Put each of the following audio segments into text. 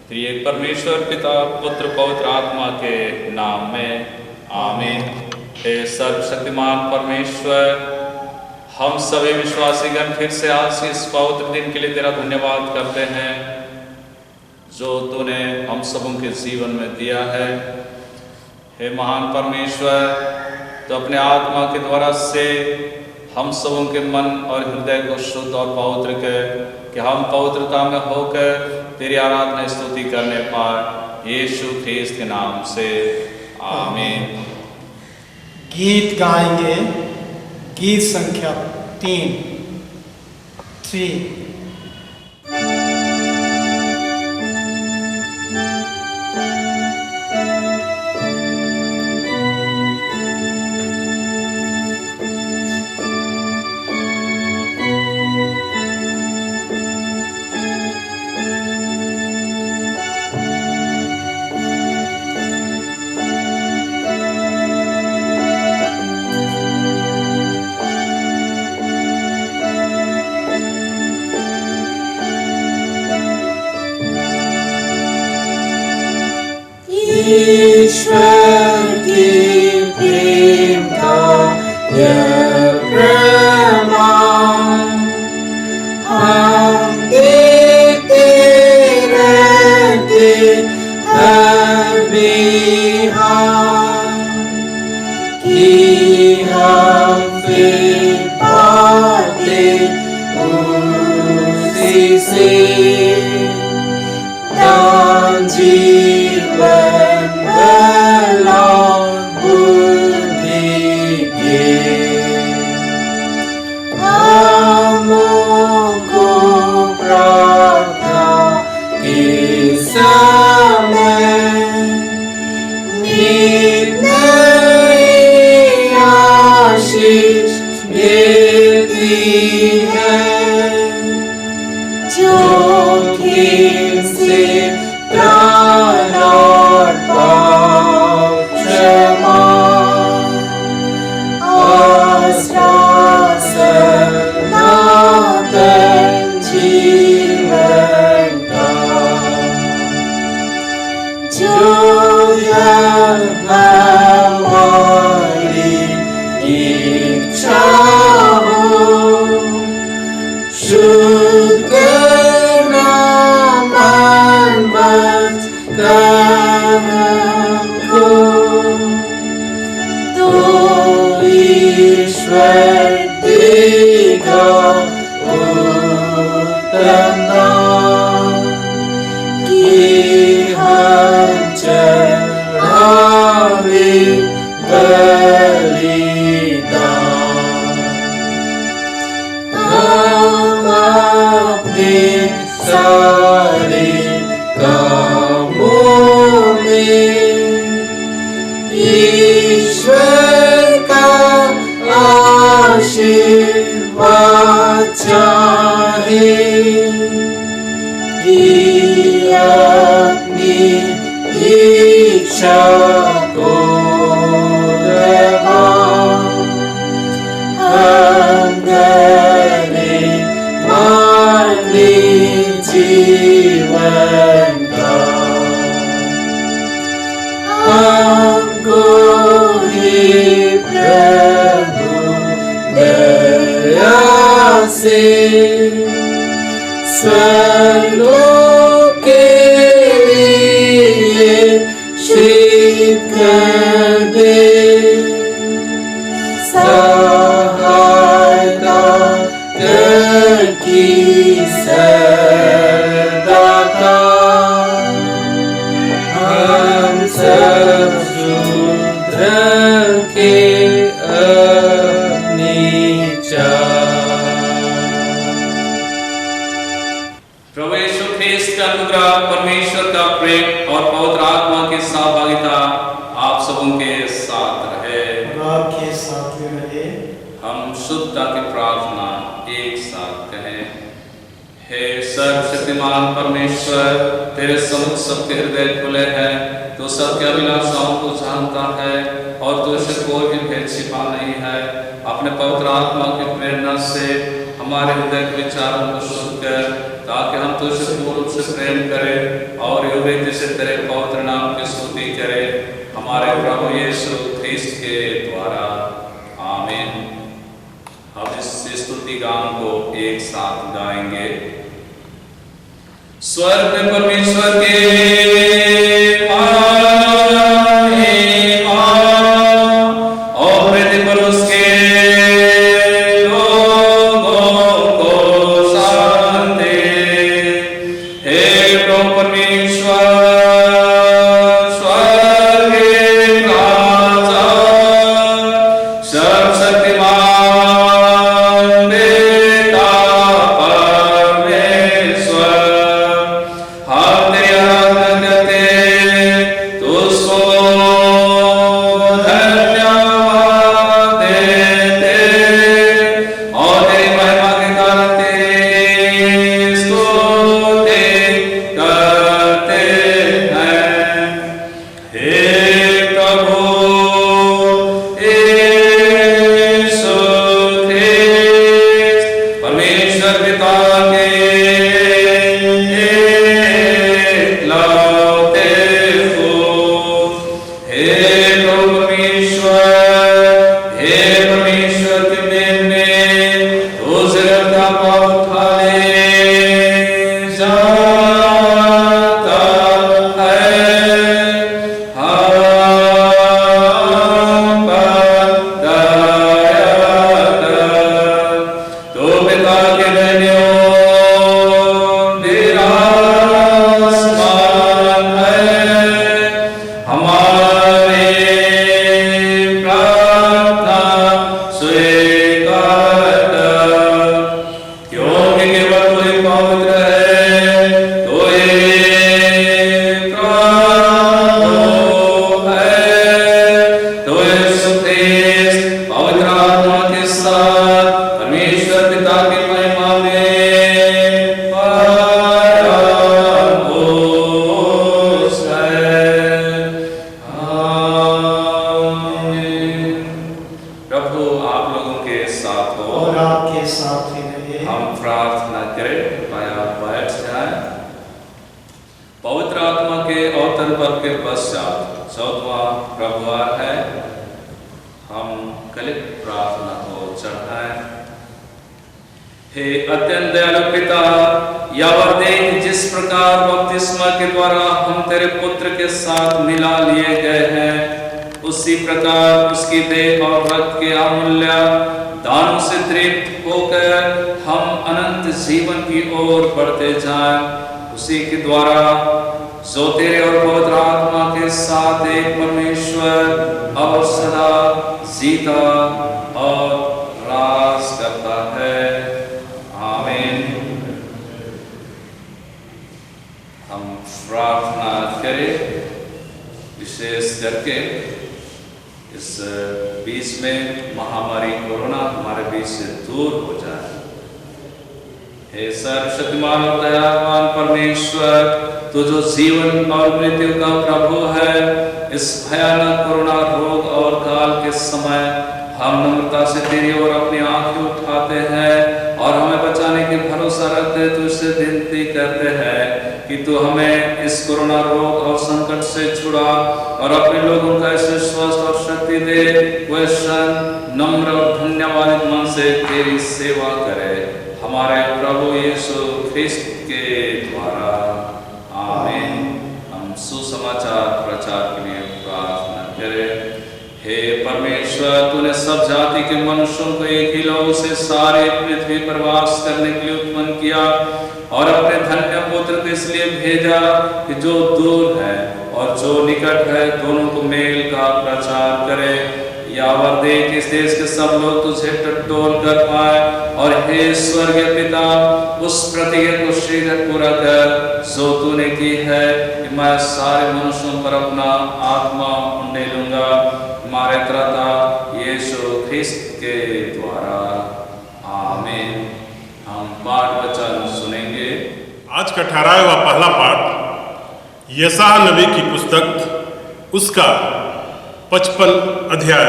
त्रिएक परमेश्वर पिता पुत्र पवित्र आत्मा के नाम में आमीन। हे सर्वशक्तिमान परमेश्वर, हम सभी विश्वासीगण फिर से आज इस पवित्र दिन के लिए तेरा धन्यवाद करते हैं जो तूने हम सबों के जीवन में दिया है। हे महान परमेश्वर, तो अपने आत्मा के द्वारा से हम सबों के मन और हृदय को शुद्ध और पवित्र कर कि हम पवित्रता में होकर तेरी आराधना स्तुति करने पाए, यीशु ख्रीस्त के नाम से आमीन। गीत गाएंगे, गीत संख्या 3। ईश्वर की प्रेम का यह प्रमाण हम देखते रहते हर बिहार कि हम फिर पाते उसी से दान जीवन हमारे हृदय के विचारों को शुद्ध कर, ताकि हम तुझसे पूर्ण रूप से प्रेम करें और युवती से तेरे पवित्र नाम की स्तुति करें, हमारे प्रभु यीशु ख्रिस्त के द्वारा। आमीन। हम इस स्तुति गान को एक साथ गाएंगे। स्वर्ग में परमेश्वर के आज का 18वां पहला पाठ यशायाह नबी की पुस्तक उसका 55 अध्याय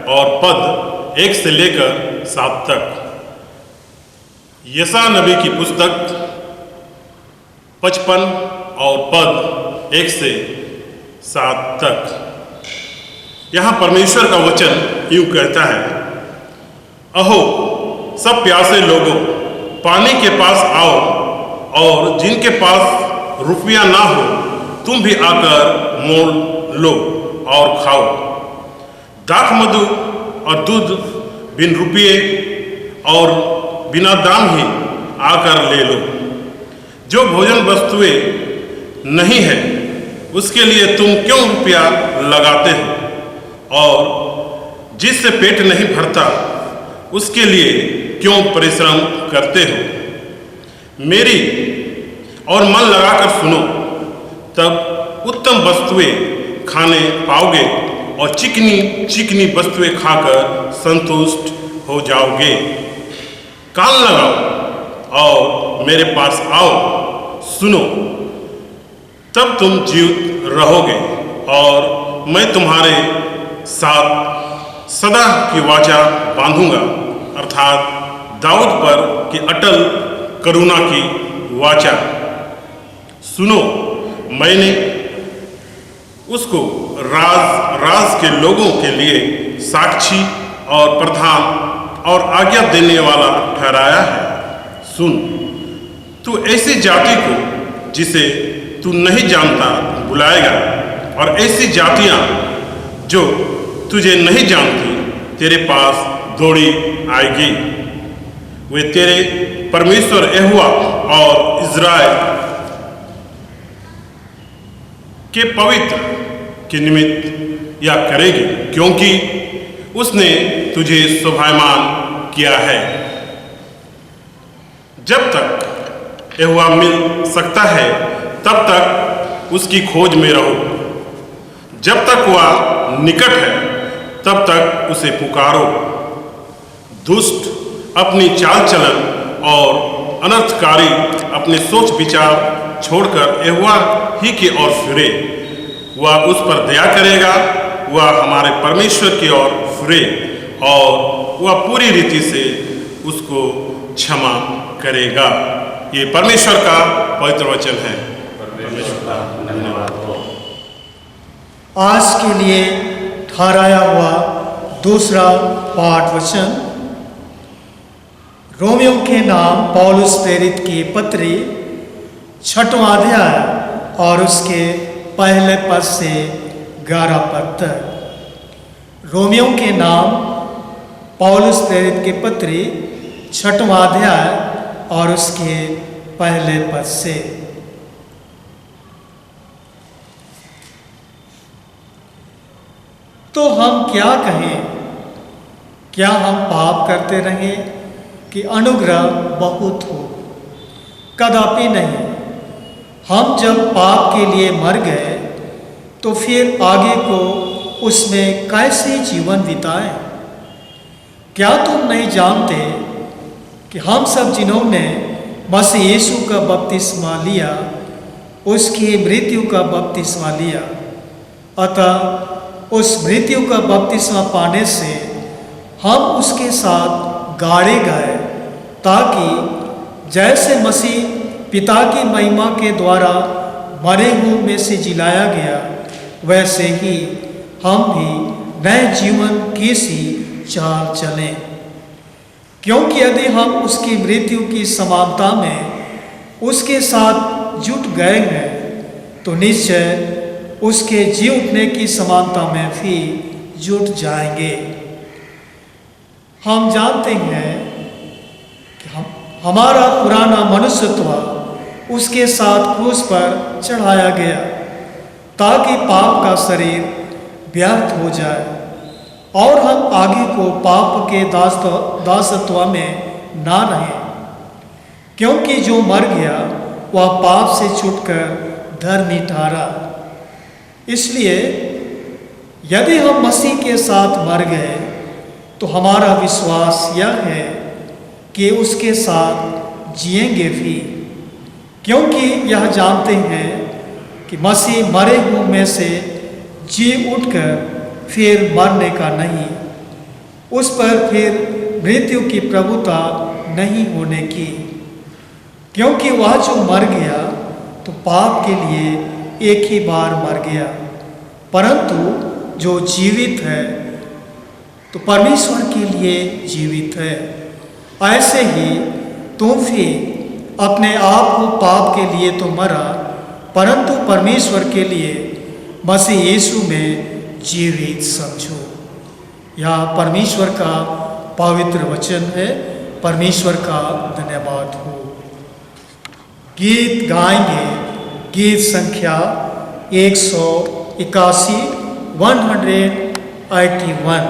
और पद 1 से लेकर 7 तक। यशायाह नबी की पुस्तक 55 और पद 1 से 7 तक। यहाँ परमेश्वर का वचन यूं कहता है, अहो सब प्यासे लोगों, पानी के पास आओ, और जिनके पास रुपया ना हो तुम भी आकर मोल लो और खाओ। दाख मधु और दूध बिन रुपये और बिना दाम ही आकर ले लो। जो भोजन वस्तुएं नहीं है उसके लिए तुम क्यों रुपया लगाते हो, और जिससे पेट नहीं भरता उसके लिए क्यों परिश्रम करते हो। मेरी और मन लगाकर सुनो, तब उत्तम वस्तुएं खाने पाओगे और चिकनी चिकनी वस्तुएं खाकर संतुष्ट हो जाओगे। कान लगाओ और मेरे पास आओ, सुनो, तब तुम जीवित रहोगे और मैं तुम्हारे साथ सदा की वाचा बांधूंगा, अर्थात दाऊद पर की अटल करुणा की वाचा। सुनो, मैंने उसको राज के लोगों के लिए साक्षी और प्रधान और आज्ञा देने वाला ठहराया है। सुन, तू ऐसी जाति को जिसे तू नहीं जानता बुलाएगा, और ऐसी जातियां जो तुझे नहीं जानती तेरे पास दौड़ी आएगी। वे तेरे परमेश्वर यहोवा और इज़राइल के पवित्र के निमित्त या करेगी, क्योंकि उसने तुझे शोभायमान किया है। जब तक यहोवा मिल सकता है तब तक उसकी खोज में रहो। जब तक वह निकट है तब तक उसे पुकारो। दुष्ट अपनी चाल चलन और अनर्थकारी अपने सोच विचार छोड़कर यहोवा ही की ओर फिरे। वह उस पर दया करेगा, वह हमारे परमेश्वर की ओर फिरे और वह पूरी रीति से उसको क्षमा करेगा। ये परमेश्वर का पवित्र वचन है। परमेश्वर का धन्यवाद हो। आज के लिए ठहराया हुआ दूसरा पाठ वचन रोमियो के नाम पौलुस प्रेरित की पत्री 6वां अध्याय और उसके पहले पद से 11 पद तक। रोमियो के नाम पौलुस प्रेरित की पत्री 6वां अध्याय और उसके पहले पद से। तो हम क्या कहें? क्या हम पाप करते रहें कि अनुग्रह बहुत हो? कदापि नहीं। हम जब पाप के लिए मर गए तो फिर आगे को उसमें कैसे जीवन बिताएं? क्या तुम नहीं जानते कि हम सब जिन्होंने मसीह यीशु का बपतिस्मा लिया उसकी मृत्यु का बपतिस्मा लिया, अतः उस मृत्यु का बपतिस्मा पाने से हम उसके साथ गाड़े गए, ताकि जैसे मसीह पिता की महिमा के द्वारा मरे हुए में से जिलाया गया, वैसे ही हम भी नए जीवन की सी चाल चलें। क्योंकि यदि हम उसकी मृत्यु की समानता में उसके साथ जुट गए हैं तो निश्चय उसके जी उठने की समानता में भी जुट जाएंगे। हम जानते हैं कि हमारा पुराना मनुष्यत्व उसके साथ क्रूस पर चढ़ाया गया ताकि पाप का शरीर व्यर्थ हो जाए और हम आगे को पाप के दासत्व में ना रहें। क्योंकि जो मर गया वह पाप से छूटकर धर्मी ठहरा। इसलिए यदि हम मसीह के साथ मर गए तो हमारा विश्वास यह है कि उसके साथ जिएंगे भी, क्योंकि यह जानते हैं कि मसीह मरे हुए में से जी उठकर फिर मरने का नहीं, उस पर फिर मृत्यु की प्रभुता नहीं होने की, क्योंकि वह जो मर गया तो पाप के लिए एक ही बार मर गया, परंतु जो जीवित है तो परमेश्वर के लिए जीवित है। ऐसे ही तुम भी अपने आप को पाप के लिए तो मरा, परंतु परमेश्वर के लिए मसीह यीशु में जीवित समझो। यह परमेश्वर का पवित्र वचन है। परमेश्वर का धन्यवाद हो। गीत गाएंगे, गीत संख्या 181, 181।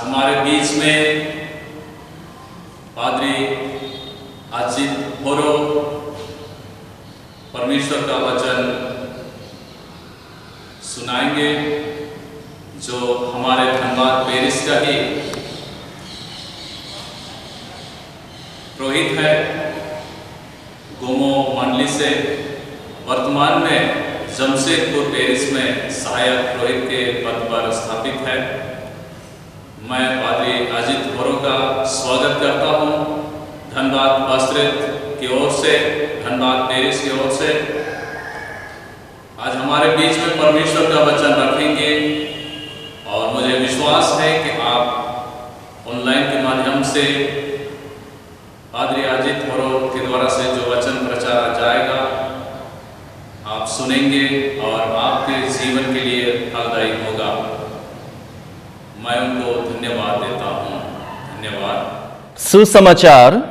हमारे बीच में पादरी अजित होरो परमेश्वर का वचन सुनाएंगे, जो हमारे धनबाद पेरिस का ही पुरोहित है, गोमो मंडली से वर्तमान में जमशेदपुर पेरिस में सहायक पुरोहित के पद पर स्थापित है। मैं पादरी अजित होरो का स्वागत करता हूँ धनबाद पास्टरेट की ओर से, धनबाद पेरिस की ओर से। आज हमारे बीच में परमेश्वर का वचन रखेंगे और मुझे विश्वास है कि आप ऑनलाइन के माध्यम से पादरी अजित मोरो के द्वारा से जो वचन प्रचारा जाएगा आप सुनेंगे और आपके जीवन के लिए फलदायी होगा। मैं उनको धन्यवाद देता हूँ। धन्यवाद। सुसमाचार,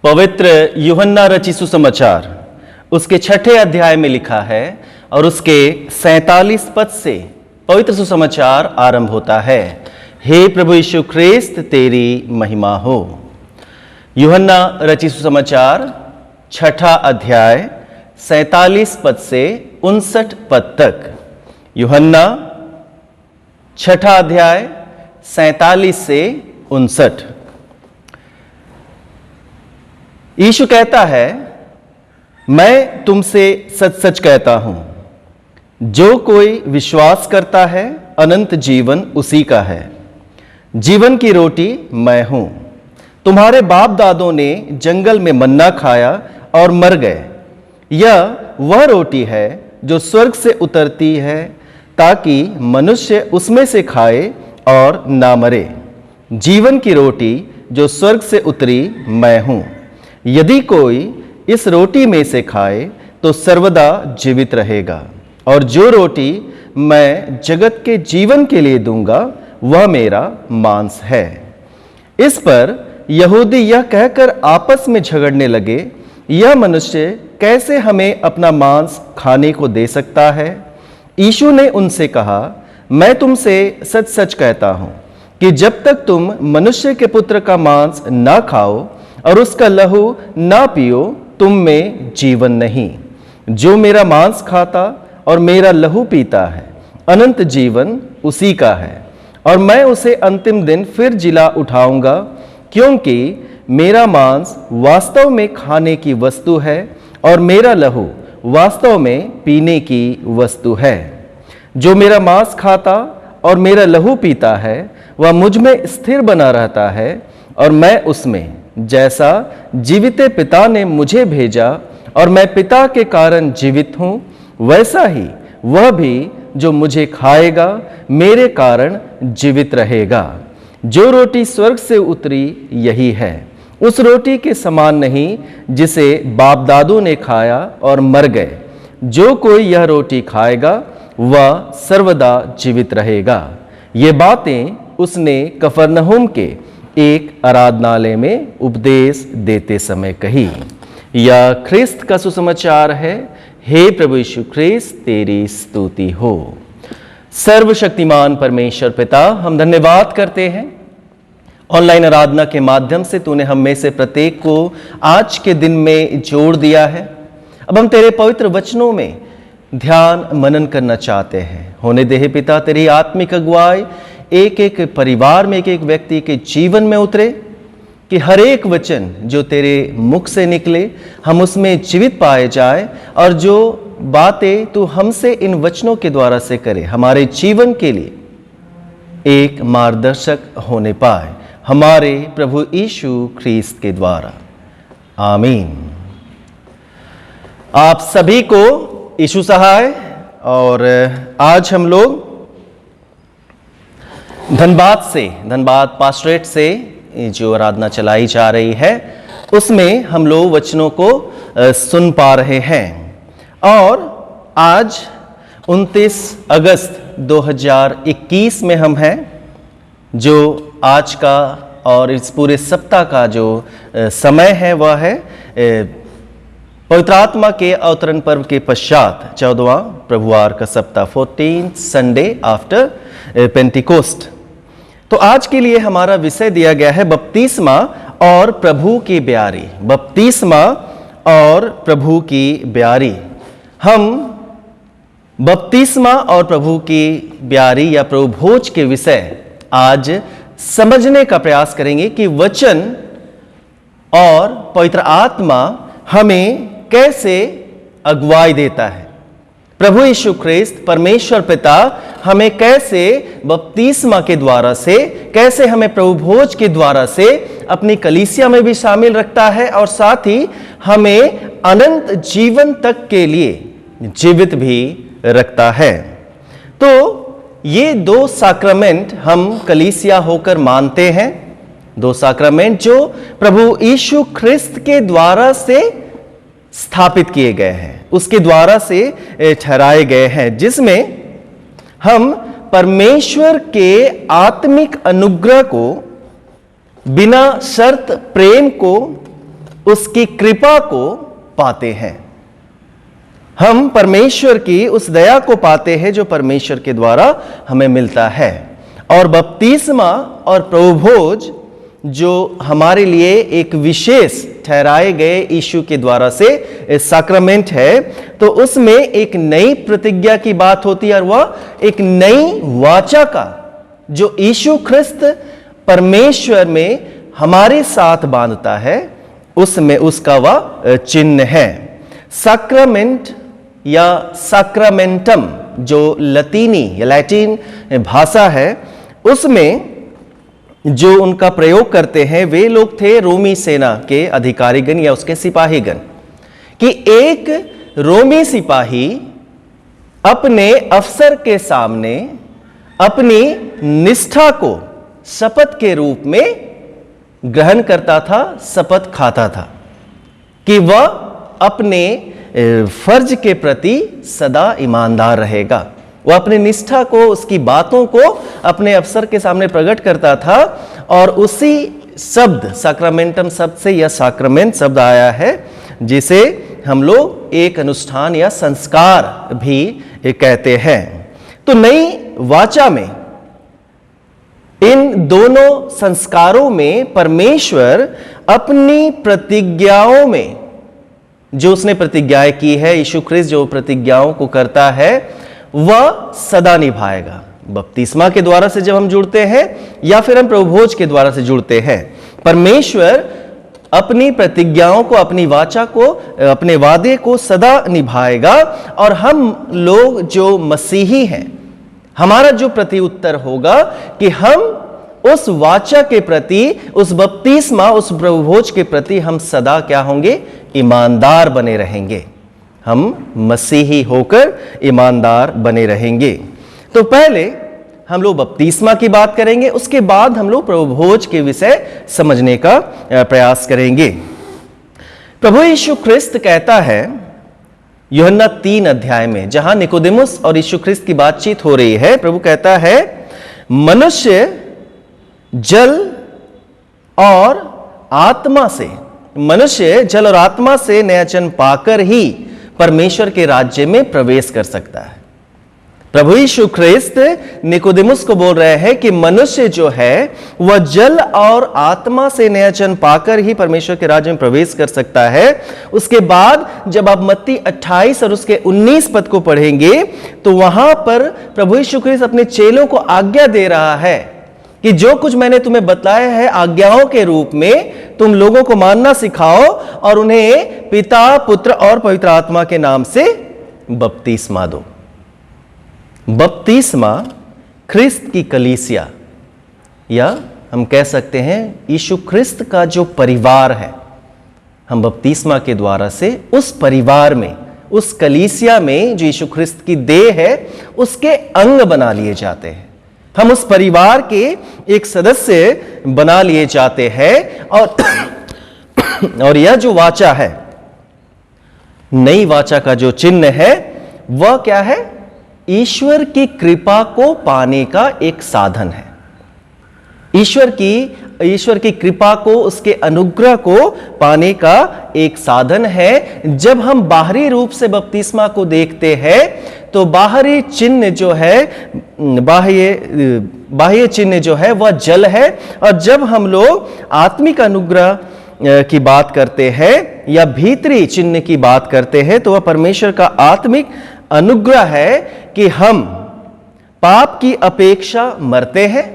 पवित्र यूहन्ना रचित सुसमाचार उसके 6ठे अध्याय में लिखा है और उसके 47 पद से पवित्र सुसमाचार आरंभ होता है। हे प्रभु यीशु ख्रिस्त, तेरी महिमा हो। यूहन्ना रचित सुसमाचार 6ठा अध्याय 47 पद से 59 पद तक। यूहन्ना 6ठा अध्याय 47 से 59। यीशु कहता है, मैं तुमसे सच सच कहता हूं, जो कोई विश्वास करता है अनंत जीवन उसी का है। जीवन की रोटी मैं हूं। तुम्हारे बाप दादों ने जंगल में मन्ना खाया और मर गए। यह वह रोटी है जो स्वर्ग से उतरती है, ताकि मनुष्य उसमें से खाए और ना मरे। जीवन की रोटी जो स्वर्ग से उतरी मैं हूं। यदि कोई इस रोटी में से खाए तो सर्वदा जीवित रहेगा, और जो रोटी मैं जगत के जीवन के लिए दूंगा वह मेरा मांस है। इस पर यहूदी यह कहकर आपस में झगड़ने लगे, यह मनुष्य कैसे हमें अपना मांस खाने को दे सकता है? यीशु ने उनसे कहा, मैं तुमसे सच सच कहता हूं कि जब तक तुम मनुष्य के पुत्र का मांस ना खाओ और उसका लहू ना पियो, तुम में जीवन नहीं। जो मेरा मांस खाता और मेरा लहू पीता है, अनंत जीवन उसी का है, और मैं उसे अंतिम दिन फिर जिला उठाऊंगा, क्योंकि मेरा मांस वास्तव में खाने की वस्तु है और मेरा लहू वास्तव में पीने की वस्तु है। जो मेरा मांस खाता और मेरा लहू पीता है वह मुझ में स्थिर बना रहता है और मैं उसमें, जैसा जीवित पिता ने मुझे भेजा और मैं पिता के कारण जीवित हूं, वैसा ही वह भी जो मुझे खाएगा मेरे कारण जीवित रहेगा। जो रोटी स्वर्ग से उतरी यही है, उस रोटी के समान नहीं जिसे बाप दादों ने खाया और मर गए। जो कोई यह रोटी खाएगा वह सर्वदा जीवित रहेगा। ये बातें उसने कफरनहूम के एक आराधनालय में उपदेश देते समय कही। यह ख्रिस्त का सुसमाचार है। हे प्रभु यीशु ख्रिस्त, तेरी स्तुति हो। सर्वशक्तिमान परमेश्वर पिता, हम धन्यवाद करते हैं ऑनलाइन आराधना के माध्यम से तूने हम में से प्रत्येक को आज के दिन में जोड़ दिया है। अब हम तेरे पवित्र वचनों में ध्यान मनन करना चाहते हैं। होने दे हे पिता, तेरी आत्मिक अगुवाई एक एक परिवार में, एक एक व्यक्ति के जीवन में उतरे, कि हर एक वचन जो तेरे मुख से निकले हम उसमें जीवित पाए जाए, और जो बातें तू हमसे इन वचनों के द्वारा से करे हमारे जीवन के लिए एक मार्गदर्शक होने पाए, हमारे प्रभु यीशु ख्रीस्त के द्वारा। आमीन। आप सभी को यीशु सहाय। और आज हम लोग धनबाद पास्टरेट से जो आराधना चलाई जा रही है उसमें हम लोग वचनों को सुन पा रहे हैं। और आज 29 अगस्त 2021 में हम हैं, जो आज का और इस पूरे सप्ताह का जो समय है वह है पवित्र आत्मा के अवतरण पर्व के पश्चात 14वां प्रभुवार का सप्ताह, 14th संडे आफ्टर पेंटिकोस्ट। तो आज के लिए हमारा विषय दिया गया है बपतिस्मा और प्रभु की ब्यारी। बपतिस्मा और प्रभु की ब्यारी। हम बपतिस्मा और प्रभु की ब्यारी या प्रभु भोज के विषय आज समझने का प्रयास करेंगे कि वचन और पवित्र आत्मा हमें कैसे अगुवाई देता है। प्रभु यीशु ख्रिस्त परमेश्वर पिता हमें कैसे बपतिस्मा के द्वारा से, कैसे हमें प्रभु भोज के द्वारा से अपनी कलीसिया में भी शामिल रखता है, और साथ ही हमें अनंत जीवन तक के लिए जीवित भी रखता है। तो ये दो साक्रामेंट हम कलीसिया होकर मानते हैं। दो साक्रामेंट जो प्रभु यीशु ख्रिस्त के द्वारा से स्थापित किए गए हैं, उसके द्वारा से ठहराए गए हैं, जिसमें हम परमेश्वर के आत्मिक अनुग्रह को, बिना शर्त प्रेम को, उसकी कृपा को पाते हैं। हम परमेश्वर की उस दया को पाते हैं जो परमेश्वर के द्वारा हमें मिलता है। और बपतिस्मा और प्रभुभोज जो हमारे लिए एक विशेष ठहराए गए यीशु के द्वारा से साक्रामेंट है, तो उसमें एक नई प्रतिज्ञा की बात होती है, और वह एक नई वाचा का जो यीशु ख्रिस्त परमेश्वर में हमारे साथ बांधता है, उसमें उसका वह चिन्ह है। साक्रामेंट या साक्रामेंटम जो लतीनी या लैटिन भाषा है, उसमें जो उनका प्रयोग करते हैं वे लोग थे रोमी सेना के अधिकारीगण या उसके सिपाहीगण, कि एक रोमी सिपाही अपने अफसर के सामने अपनी निष्ठा को शपथ के रूप में ग्रहण करता था, शपथ खाता था कि वह अपने फर्ज के प्रति सदा ईमानदार रहेगा। वह अपनी निष्ठा को, उसकी बातों को अपने अफसर के सामने प्रकट करता था। और उसी शब्द साक्रामेंटम शब्द से यह साक्रामेंट शब्द आया है, जिसे हम लोग एक अनुष्ठान या संस्कार भी कहते हैं। तो नई वाचा में इन दोनों संस्कारों में परमेश्वर अपनी प्रतिज्ञाओं में जो उसने प्रतिज्ञाएं की है, यीशु ख्रिस्त जो प्रतिज्ञाओं को करता है वह सदा निभाएगा। बपतिस्मा के द्वारा से जब हम जुड़ते हैं या फिर हम प्रभुभोज के द्वारा से जुड़ते हैं, परमेश्वर अपनी प्रतिज्ञाओं को, अपनी वाचा को, अपने वादे को सदा निभाएगा। और हम लोग जो मसीही हैं, हमारा जो प्रत्युत्तर होगा कि हम उस वाचा के प्रति, उस बपतिस्मा, उस प्रभुभोज के प्रति हम सदा क्या होंगे? ईमानदार बने रहेंगे। हम मसीही होकर ईमानदार बने रहेंगे। तो पहले हम लोग बपतिस्मा की बात करेंगे, उसके बाद हम लोग प्रभुभोज के विषय समझने का प्रयास करेंगे। प्रभु यीशु ख्रिस्त कहता है यूहन्ना 3 अध्याय में, जहां निकोदेमुस और यीशु ख्रिस्त की बातचीत हो रही है, प्रभु कहता है मनुष्य जल और आत्मा से, मनुष्य जल और आत्मा से नया जन्म पाकर ही परमेश्वर के राज्य में प्रवेश कर सकता है। प्रभु यीशु ख्रिस्त निकोदेमुस को बोल रहे हैं कि मनुष्य जो है वह जल और आत्मा से नया जन्म पाकर ही परमेश्वर के राज्य में प्रवेश कर सकता है। उसके बाद जब आप मत्ती 28 और उसके 19 पद को पढ़ेंगे तो वहां पर प्रभु यीशु ख्रिस्त अपने चेलों को आज्ञा दे रहा है कि जो कुछ मैंने तुम्हें बताया है आज्ञाओं के रूप में, तुम लोगों को मानना सिखाओ और उन्हें पिता, पुत्र और पवित्र आत्मा के नाम से बपतिस्मा दो। बपतिस्मा ख्रिस्त की कलीसिया, या हम कह सकते हैं यीशु ख्रिस्त का जो परिवार है, हम बपतिस्मा के द्वारा से उस परिवार में, उस कलीसिया में जो यीशु ख्रिस्त की देह है, उसके अंग बना लिए जाते हैं। हम उस परिवार के एक सदस्य बना लिए जाते हैं। और यह जो वाचा है, नई वाचा का जो चिन्ह है, वह क्या है? ईश्वर की कृपा को पाने का एक साधन है। ईश्वर की कृपा को, उसके अनुग्रह को पाने का एक साधन है। जब हम बाहरी रूप से बपतिस्मा को देखते हैं तो बाहरी चिन्ह जो है, बाह्य चिन्ह जो है वह जल है। और जब हम लोग आत्मिक अनुग्रह की बात करते हैं या भीतरी चिन्ह की बात करते हैं तो वह परमेश्वर का आत्मिक अनुग्रह है कि हम पाप की अपेक्षा मरते हैं,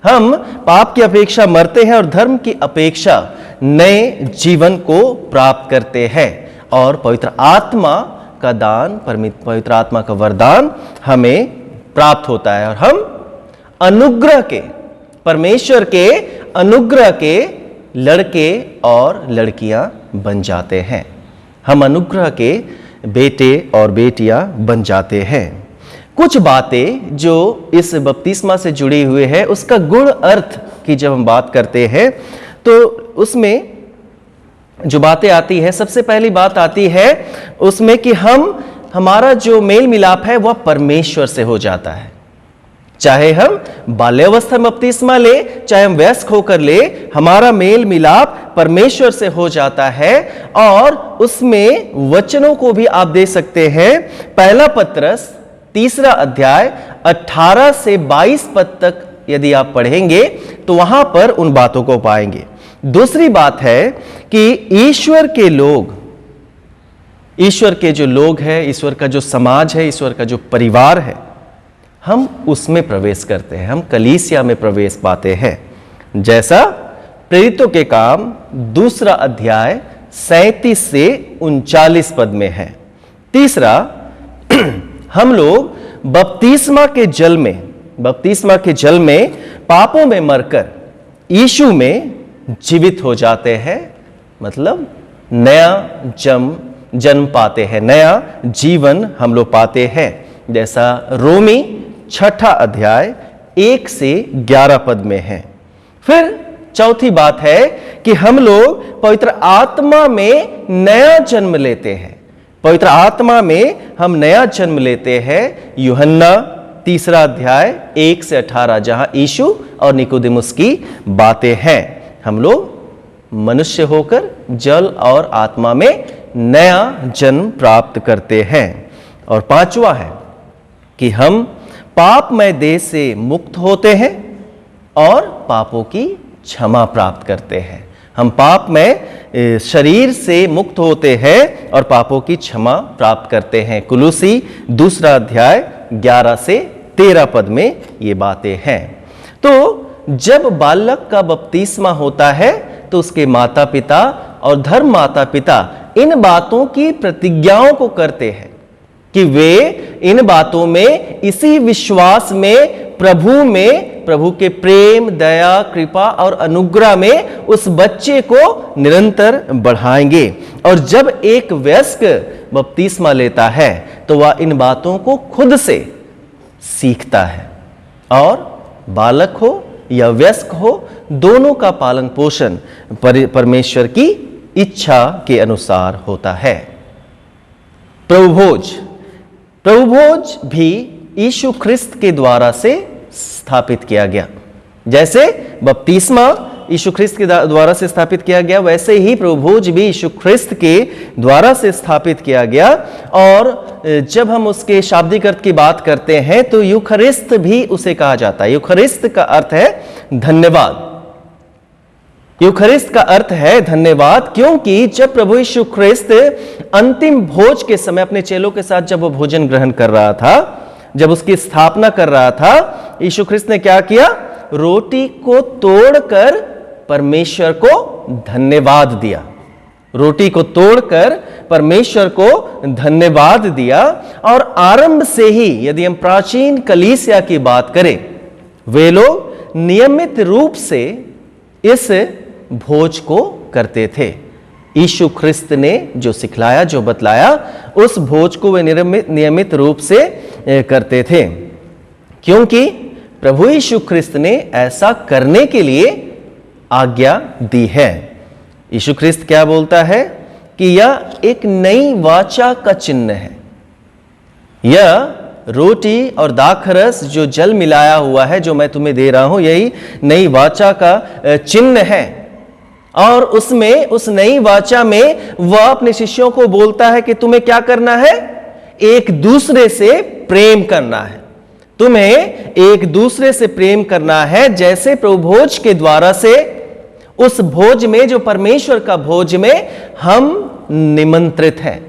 हम पाप की अपेक्षा मरते हैं और धर्म की अपेक्षा नए जीवन को प्राप्त करते हैं। और पवित्र आत्मा का दान, पवित्र आत्मा का वरदान हमें प्राप्त होता है और हम अनुग्रह के, परमेश्वर के अनुग्रह के लड़के और लड़कियां बन जाते हैं। हम अनुग्रह के बेटे और बेटियां बन जाते हैं। कुछ बातें जो इस बपतिस्मा से जुड़ी हुई है, उसका गुण अर्थ की जब हम बात करते हैं तो उसमें जो बातें आती है, सबसे पहली बात आती है उसमें कि हमारा जो मेल मिलाप है वह परमेश्वर से हो जाता है। चाहे हम बाल्यावस्था में बपतिस्मा ले, चाहे हम वयस्क होकर ले, हमारा मेल मिलाप परमेश्वर से हो जाता है। और उसमें वचनों को भी आप दे सकते हैं। पहला पत्रस 3 अध्याय 18 से 22 पद तक यदि आप पढ़ेंगे तो वहां पर उन बातों को पाएंगे। दूसरी बात है कि ईश्वर के लोग, ईश्वर के जो लोग हैं, ईश्वर का जो समाज है, ईश्वर का जो परिवार है, हम उसमें प्रवेश करते हैं, हम कलीसिया में प्रवेश पाते हैं। जैसा प्रेरितों के काम 2 अध्याय 37 से 39 पद में है। तीसरा, हम लोग बपतिस्मा के जल में पापों में मरकर यीशु में जीवित हो जाते हैं, मतलब नया जन्म पाते हैं, नया जीवन हम लोग पाते हैं। जैसा रोमी 6 अध्याय 1 से 11 पद में है। फिर चौथी बात है कि हम लोग पवित्र आत्मा में नया जन्म लेते हैं। पवित्र आत्मा में हम नया जन्म लेते हैं। यूहन्ना 3 अध्याय 1 से 18, जहां यीशु और निकोदेमुस की बातें हैं। हम लोग मनुष्य होकर जल और आत्मा में नया जन्म प्राप्त करते हैं। और पांचवा है कि हम पापमय देह से मुक्त होते हैं और पापों की क्षमा प्राप्त करते हैं। हम पाप में शरीर से मुक्त होते हैं और पापों की क्षमा प्राप्त करते हैं। कुलुसी 2 अध्याय 11 से 13 पद में ये बातें हैं। तो जब बालक का बपतिस्मा होता है तो उसके माता पिता और धर्म माता पिता इन बातों की प्रतिज्ञाओं को करते हैं कि वे इन बातों में, इसी विश्वास में, प्रभु के प्रेम, दया, कृपा और अनुग्रह में उस बच्चे को निरंतर बढ़ाएंगे। और जब एक वयस्क बपतिस्मा लेता है तो वह इन बातों को खुद से सीखता है और बालक हो या वयस्क हो, दोनों का पालन पोषण परमेश्वर की इच्छा के अनुसार होता है। प्रभुभोज भी यीशु ख्रिस्त के द्वारा से स्थापित किया गया। जैसे बपतिस्मा यीशु ख्रिस्त के द्वारा से स्थापित किया गया, वैसे ही प्रभुभोज भी यीशु ख्रिस्त के द्वारा से स्थापित किया गया। और जब हम उसके शाब्दिक अर्थ की बात करते हैं तो यूखरिस्त भी उसे कहा जाता है। यूखरिस्त का अर्थ है धन्यवाद। यूखरिस्त का अर्थ है धन्यवाद, क्योंकि जब प्रभु यीशु ख्रिस्त अंतिम भोज के समय अपने चेलों के साथ जब वो भोजन ग्रहण कर रहा था, जब उसकी स्थापना कर रहा था, यीशु ख्रिस्त ने क्या किया? रोटी को तोड़कर परमेश्वर को धन्यवाद दिया। रोटी को तोड़कर परमेश्वर को धन्यवाद दिया। और आरंभ से ही यदि हम प्राचीन कलीसिया की बात करें, वे लोग नियमित रूप से इस भोज को करते थे। यीशु ख्रिस्त ने जो सिखलाया, जो बतलाया, उस भोज को वे नियमित रूप से करते थे, क्योंकि प्रभु यीशु ख्रिस्त ने ऐसा करने के लिए आज्ञा दी है। यीशु ख्रिस्त क्या बोलता है कि यह एक नई वाचा का चिन्ह है। यह रोटी और दाखरस जो जल मिलाया हुआ है, जो मैं तुम्हें दे रहा हूं, यही नई वाचा का चिन्ह है। और उसमें, उस नई वाचा में वह अपने शिष्यों को बोलता है कि तुम्हें क्या करना है? एक दूसरे से प्रेम करना है। तुम्हें एक दूसरे से प्रेम करना है, जैसे प्रभु भोज के द्वारा से, उस भोज में, जो परमेश्वर का भोज में हम निमंत्रित हैं,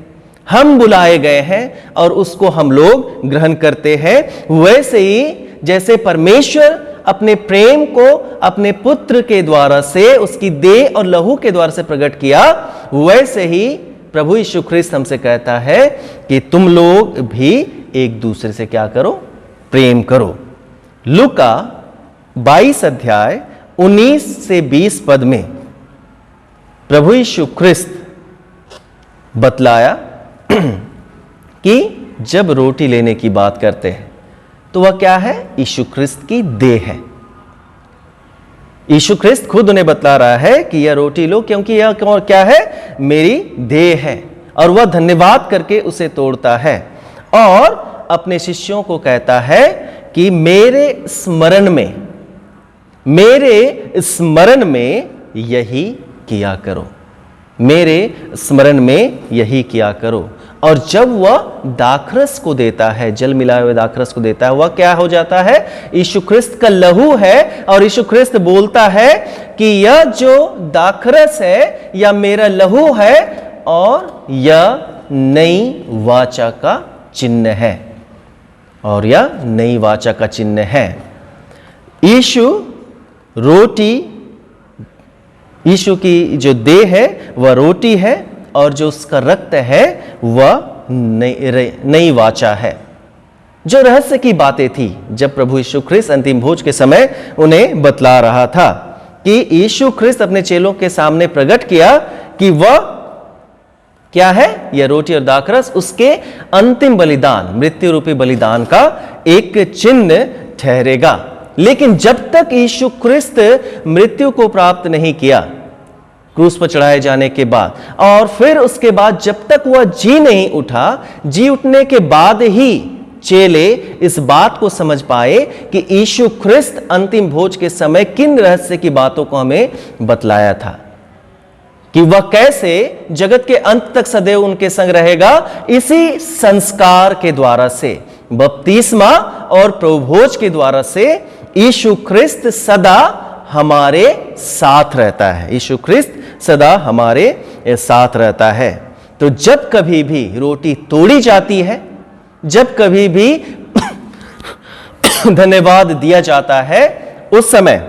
हम बुलाए गए हैं और उसको हम लोग ग्रहण करते हैं। वैसे ही जैसे परमेश्वर अपने प्रेम को अपने पुत्र के द्वारा से, उसकी देह और लहू के द्वारा से प्रकट किया, वैसे ही प्रभु यीशु ख्रिस्त हमसे कहता है कि तुम लोग भी एक दूसरे से क्या करो? प्रेम करो। लूका 22 अध्याय 19 से 20 पद में प्रभु यीशु ख्रिस्त बतलाया कि जब रोटी लेने की बात करते हैं, तो वह क्या है? यीशु ख्रिस्त की देह है। यीशु ख्रिस्त खुद उन्हें बतला रहा है कि यह रोटी लो, क्योंकि यह क्या है? मेरी देह है। और वह धन्यवाद करके उसे तोड़ता है और अपने शिष्यों को कहता है कि मेरे स्मरण में यही किया करो, मेरे स्मरण में यही किया करो। और जब वह दाखरस को देता है, जल मिलाए हुए दाखरस को देता है, वह क्या हो जाता है? यीशु ख्रिस्त का लहू है। और यीशु ख्रिस्त बोलता है कि यह जो दाखरस है यह मेरा लहू है और यह नई वाचा का चिन्ह है, और यह नई वाचा का चिन्ह है। यीशु की जो देह है वह रोटी है, और जो उसका रक्त है वह नई वाचा है। जो रहस्य की बातें थी जब प्रभु यीशु ख्रिस्त अंतिम भोज के समय उन्हें बतला रहा था कि यीशु ख्रिस्त अपने चेलों के सामने प्रकट किया कि वह क्या है? यह रोटी और दाखरस उसके अंतिम बलिदान, मृत्यु रूपी बलिदान का एक चिन्ह ठहरेगा। लेकिन जब तक यीशु ख्रिस्त मृत्यु को प्राप्त नहीं किया क्रूस पर चढ़ाए जाने के बाद, और फिर उसके बाद जब तक वह जी नहीं उठा, जी उठने के बाद ही चेले इस बात को समझ पाए कि यीशु ख्रिस्त अंतिम भोज के समय किन रहस्य की बातों को हमें बतलाया था, कि वह कैसे जगत के अंत तक सदैव उनके संग रहेगा। इसी संस्कार के द्वारा से, बपतिस्मा और प्रभुभोज के द्वारा से यीशु ख्रिस्त सदा हमारे साथ रहता है। यीशु ख्रिस्त सदा हमारे साथ रहता है। तो जब कभी भी रोटी तोड़ी जाती है, जब कभी भी धन्यवाद दिया जाता है, उस समय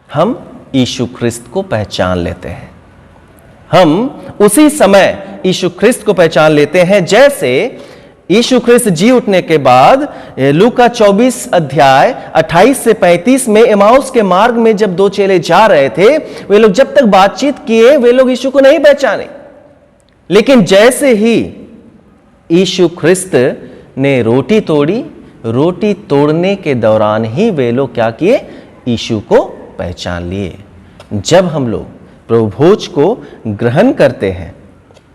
हम यीशु ख्रिस्त को पहचान लेते हैं। हम उसी समय यीशु ख्रिस्त को पहचान लेते हैं, जैसे यीशु ख्रिस्त जी उठने के बाद लूका 24 अध्याय 28 से 35 में एमाउस के मार्ग में जब दो चेले जा रहे थे, वे लोग जब तक बातचीत किए वे लोग यीशु को नहीं पहचाने। लेकिन जैसे ही यीशु ख्रिस्त ने रोटी तोड़ी, रोटी तोड़ने के दौरान ही वे लोग क्या किए? यीशु को पहचान लिए। जब हम लोग प्रभु भोज को ग्रहण करते हैं,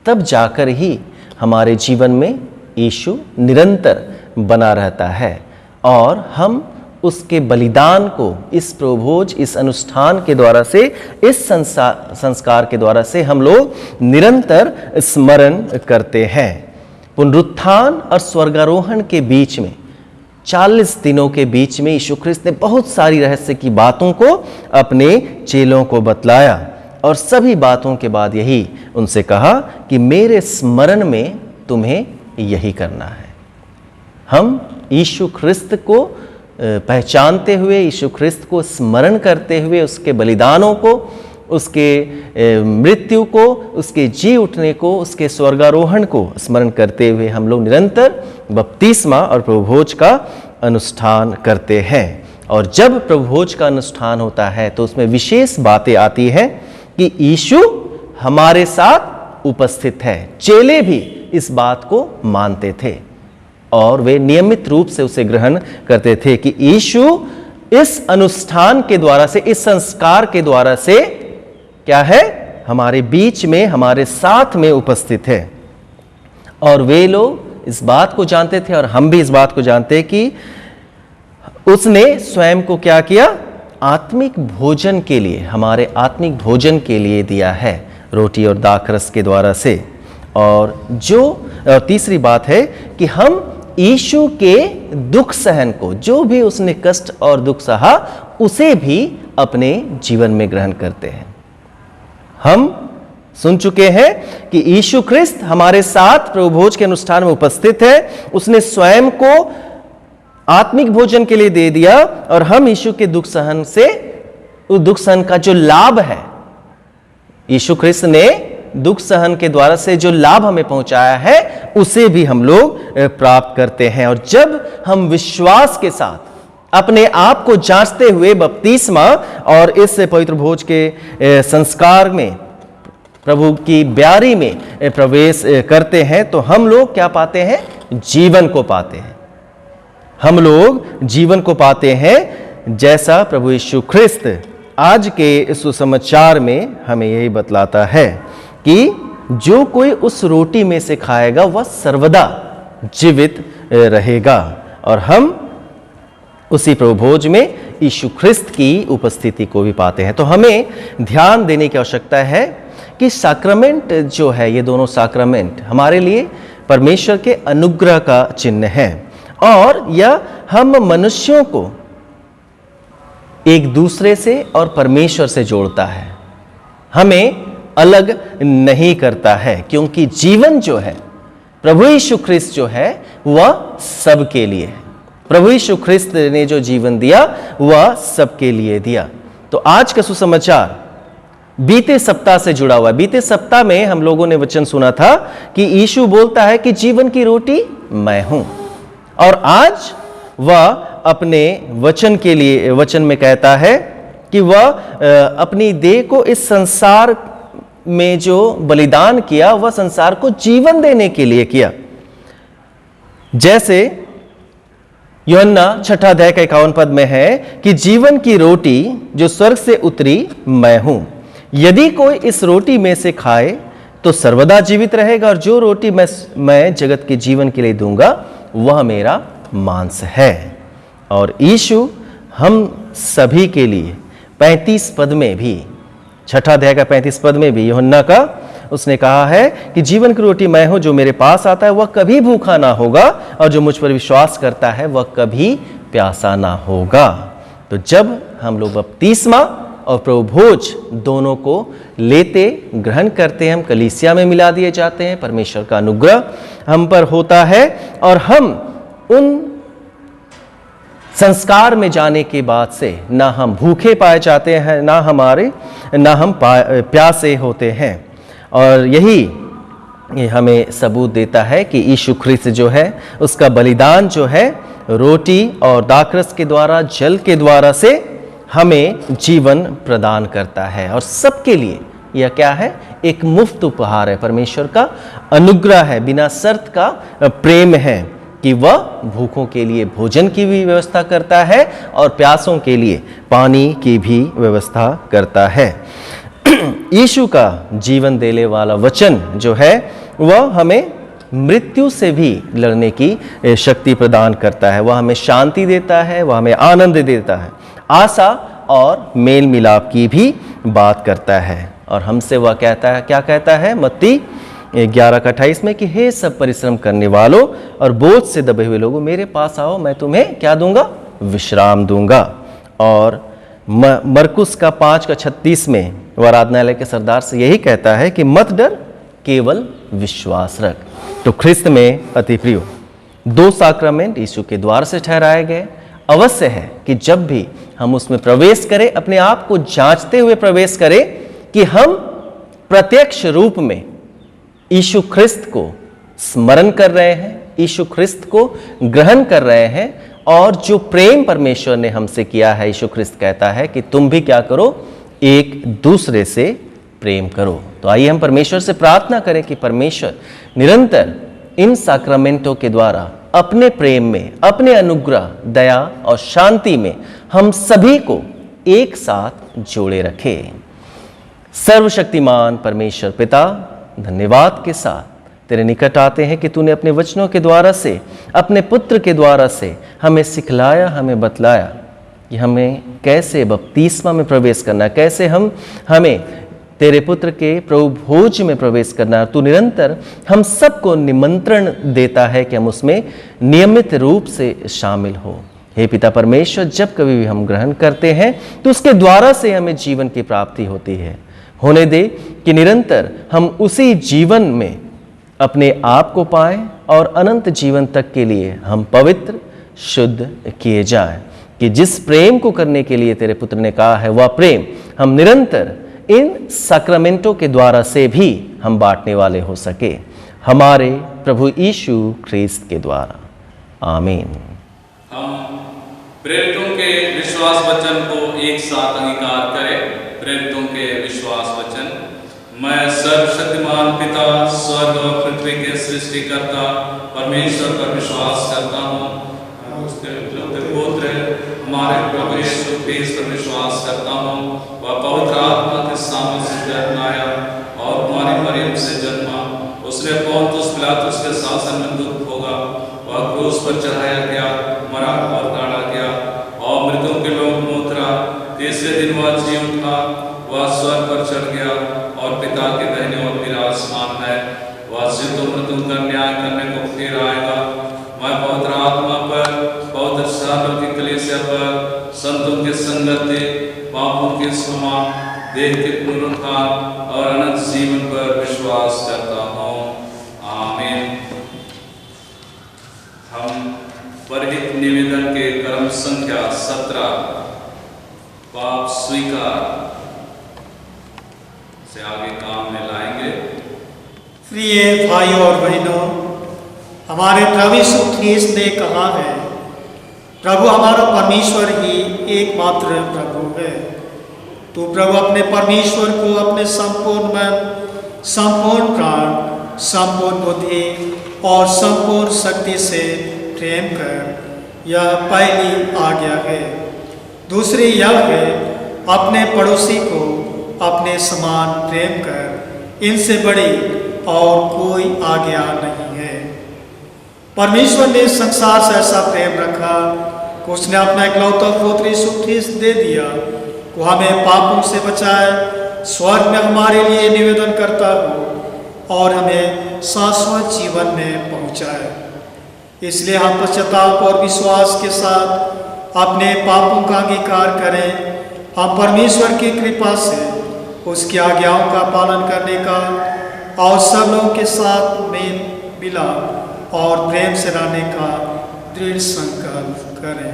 तब जाकर ही हमारे जीवन में यीशु निरंतर बना रहता है, और हम उसके बलिदान को इस प्रभुभोज, इस अनुष्ठान के द्वारा से, इस संस्कार के द्वारा से हम लोग निरंतर स्मरण करते हैं। पुनरुत्थान और स्वर्गारोहण के बीच में 40 दिनों के बीच में यीशु ख्रिस्त ने बहुत सारी रहस्य की बातों को अपने चेलों को बतलाया, और सभी बातों के बाद यही उनसे कहा कि मेरे स्मरण में तुम्हें यही करना है। हम यीशु ख्रिस्त को पहचानते हुए, यीशु ख्रिस्त को स्मरण करते हुए, उसके बलिदानों को, उसके मृत्यु को, उसके जी उठने को, उसके स्वर्गारोहण को स्मरण करते हुए हम लोग निरंतर बपतिस्मा और प्रभुभोज का अनुष्ठान करते हैं। और जब प्रभुभोज का अनुष्ठान होता है तो उसमें विशेष बातें आती हैं कि यीशु हमारे साथ उपस्थित है। चेले भी इस बात को मानते थे और वे नियमित रूप से उसे ग्रहण करते थे कि यीशु इस अनुष्ठान के द्वारा से, इस संस्कार के द्वारा से क्या है? हमारे बीच में, हमारे साथ में उपस्थित है। और वे लोग इस बात को जानते थे, और हम भी इस बात को जानते हैं कि उसने स्वयं को क्या किया? आत्मिक भोजन के लिए, हमारे आत्मिक भोजन के लिए दिया है, रोटी और दाखरस के द्वारा से। और तीसरी बात है कि हम यीशु के दुख सहन को, जो भी उसने कष्ट और दुख सहा, उसे भी अपने जीवन में ग्रहण करते हैं। हम सुन चुके हैं कि यीशु ख्रिस्त हमारे साथ प्रभुभोज के अनुष्ठान में उपस्थित है। उसने स्वयं को आत्मिक भोजन के लिए दे दिया, और हम यीशु के दुख सहन से, उस दुख सहन का जो लाभ है, यीशु ख्रिस्त ने दुख सहन के द्वारा से जो लाभ हमें पहुंचाया है, उसे भी हम लोग प्राप्त करते हैं। और जब हम विश्वास के साथ अपने आप को जांचते हुए बपतिस्मा और इस पवित्र भोज के संस्कार में, प्रभु की ब्यारी में प्रवेश करते हैं, तो हम लोग क्या पाते हैं? जीवन को पाते हैं। हम लोग जीवन को पाते हैं, जैसा प्रभु यीशु ख्रिस्त आज के सुसमाचार में हमें यही बतलाता है कि जो कोई उस रोटी में से खाएगा वह सर्वदा जीवित रहेगा। और हम उसी प्रभु भोज में यीशु ख्रिस्त की उपस्थिति को भी पाते हैं। तो हमें ध्यान देने की आवश्यकता है कि साक्रामेंट जो है, ये दोनों साक्रामेंट हमारे लिए परमेश्वर के अनुग्रह का चिन्ह है, और यह हम मनुष्यों को एक दूसरे से और परमेश्वर से जोड़ता है, हमें अलग नहीं करता है, क्योंकि जीवन जो है प्रभु यीशु ख्रिस्त जो है वह सबके लिए है। प्रभु यीशु ख्रिस्त ने जो जीवन दिया वह सबके लिए दिया। तो आज का सुसमाचार बीते सप्ताह से जुड़ा हुआ है। बीते सप्ताह में हम लोगों ने वचन सुना था कि यीशु बोलता है कि जीवन की रोटी मैं हूं, और आज वह अपने वचन में कहता है कि वह अपनी देह को इस संसार में जो बलिदान किया वह संसार को जीवन देने के लिए किया। जैसे यूहन्ना 6 अध्याय का 51 पद में है कि जीवन की रोटी जो स्वर्ग से उतरी मैं हूं, यदि कोई इस रोटी में से खाए तो सर्वदा जीवित रहेगा, और जो रोटी मैं जगत के जीवन के लिए दूंगा वह मेरा मांस है। और यीशु हम सभी के लिए 35 पद में भी, 6 अध्याय का 35 पद में भी यूहन्ना का उसने कहा है कि जीवन की रोटी मैं हूं, जो मेरे पास आता है वह कभी भूखा ना होगा, और जो मुझ पर विश्वास करता है वह कभी प्यासा ना होगा। तो जब हम लोग बपतिस्मा और प्रभु भोज दोनों को लेते ग्रहण करते हैं, हम कलीसिया में मिला दिए जाते हैं, परमेश्वर का अनुग्रह हम पर होता है, और हम उन संस्कार में जाने के बाद से ना हम भूखे पाए जाते हैं, ना हम प्यासे होते हैं। और यही हमें सबूत देता है कि यीशु ख्रिस्त जो है उसका बलिदान जो है रोटी और दाखरस के द्वारा, जल के द्वारा से हमें जीवन प्रदान करता है, और सबके लिए यह क्या है, एक मुफ्त उपहार है, परमेश्वर का अनुग्रह है, बिना शर्त का प्रेम है कि वह भूखों के लिए भोजन की भी व्यवस्था करता है और प्यासों के लिए पानी की भी व्यवस्था करता है। यीशु का जीवन देने वाला वचन जो है वह हमें मृत्यु से भी लड़ने की शक्ति प्रदान करता है, वह हमें शांति देता है, वह हमें आनंद देता है, आशा और मेल मिलाप की भी बात करता है। और हमसे वह कहता है, क्या कहता है मत्ती 11:28 में कि हे सब परिश्रम करने वालों और बोझ से दबे हुए लोगों, मेरे पास आओ, मैं तुम्हें क्या दूंगा, विश्राम दूंगा। और मरकुस का 5:36 में वह आराधनालय के सरदार से यही कहता है कि मत डर, केवल विश्वास रख। तो ख्रिस्त में अति प्रियो, 2 साक्रामेंट यीशु के द्वार से ठहराए गए। अवश्य है कि जब भी हम उसमें प्रवेश करें, अपने आप को जांचते हुए प्रवेश करें कि हम प्रत्यक्ष रूप में यीशु ख्रिस्त को स्मरण कर रहे हैं, यीशु ख्रिस्त को ग्रहण कर रहे हैं, और जो प्रेम परमेश्वर ने हमसे किया है, यीशु ख्रिस्त कहता है कि तुम भी क्या करो, एक दूसरे से प्रेम करो। तो आइए हम परमेश्वर से प्रार्थना करें कि परमेश्वर निरंतर इन साक्रामेंटों के द्वारा अपने प्रेम में, अपने अनुग्रह, दया और शांति में हम सभी को एक साथ जोड़े रखे। सर्वशक्तिमान परमेश्वर पिता, धन्यवाद के साथ तेरे निकट आते हैं कि तूने अपने वचनों के द्वारा से, अपने पुत्र के द्वारा से हमें सिखलाया, हमें बतलाया कि हमें कैसे बपतिस्मा में प्रवेश करना, कैसे हमें तेरे पुत्र के प्रभु भोज में प्रवेश करना। तू निरंतर हम सबको निमंत्रण देता है कि हम उसमें नियमित रूप से शामिल हो। हे पिता परमेश्वर, जब कभी भी हम ग्रहण करते हैं तो उसके द्वारा से हमें जीवन की प्राप्ति होती है। होने दे कि निरंतर हम उसी जीवन में अपने आप को पाएं और अनंत जीवन तक के लिए हम पवित्र, शुद्ध किए जाएं, कि जिस प्रेम को करने के लिए तेरे पुत्र ने कहा है वह प्रेम हम निरंतर इन साक्रामेंटों के द्वारा से भी हम बांटने वाले हो सके, हमारे प्रभु यीशु ख्रिस्त के द्वारा। आमीन। हम प्रेरितों के विश्वास वचन को एक साथ अंगीकार करें। प्रेरितों के विश्वास वचन। मैं सर्वशक्तिमान पिता, स्वर्ग और पृथ्वी के सृष्टिकर्ता परमेश्वर पर विश्वास करता हूँ। उसके पुत्र हमारे प्रभु यीशु क्रिस्त पर विश्वास करता हूँ। वह पवित्र आत्मा के सामने से जन्म आया और कुमारी मरियम से जन्मा। उसने पोंतुस पिलातुस के शासन में दुख भोगा। वह क्रूस पर चढ़ाया गया, मरा और गाड़ा गया और मृतों के लोक में उतरा। तीसरे दिन वह जी उठा। वह स्वर्ग पर चढ़ गया और पिता के दाहिने ओर विराजमान है। वह जिंदों मृतों का न्याय करने को फिर आएगा। मैं पवित्र आत्मा पर, पवित्र साधु की कलीसिया पर, संतों की संगति, पापों की क्षमा, देह के पुनरुत्थान और अनंत जीवन पर विश्वास करता हूँ। आमीन। हम परहित निवेदन के क्रम संख्या 17 पाप स्वीकार से आगे काम में लाएंगे। प्रिय भाइयों और बहनों, हमारे प्रभु यीशु ख्रीस्त ने कहा है, प्रभु हमारा परमेश्वर ही एकमात्र प्रभु है। तो प्रभु अपने परमेश्वर को अपने संपूर्ण मन, संपूर्ण प्राण, संपूर्ण बुद्धि और संपूर्ण शक्ति से प्रेम कर, यह पहली आज्ञा है। दूसरी यह है, अपने पड़ोसी को अपने समान प्रेम कर। इनसे बड़ी और कोई आज्ञा नहीं है। परमेश्वर ने संसार से ऐसा प्रेम रखा कि उसने अपना इकलौता पुत्र यीशु ख्रीस्त दे दिया, वो हमें पापों से बचाए, स्वर्ग में हमारे लिए निवेदन करता हो और हमें शाश्वत जीवन में पहुंचाए। इसलिए हम पश्चाताप और विश्वास के साथ अपने पापों का अंगीकार करें। हम परमेश्वर की कृपा से उसकी आज्ञाओं का पालन करने का और सब लोगों के साथ मेल मिलाप और प्रेम से रहने का दृढ़ संकल्प करें।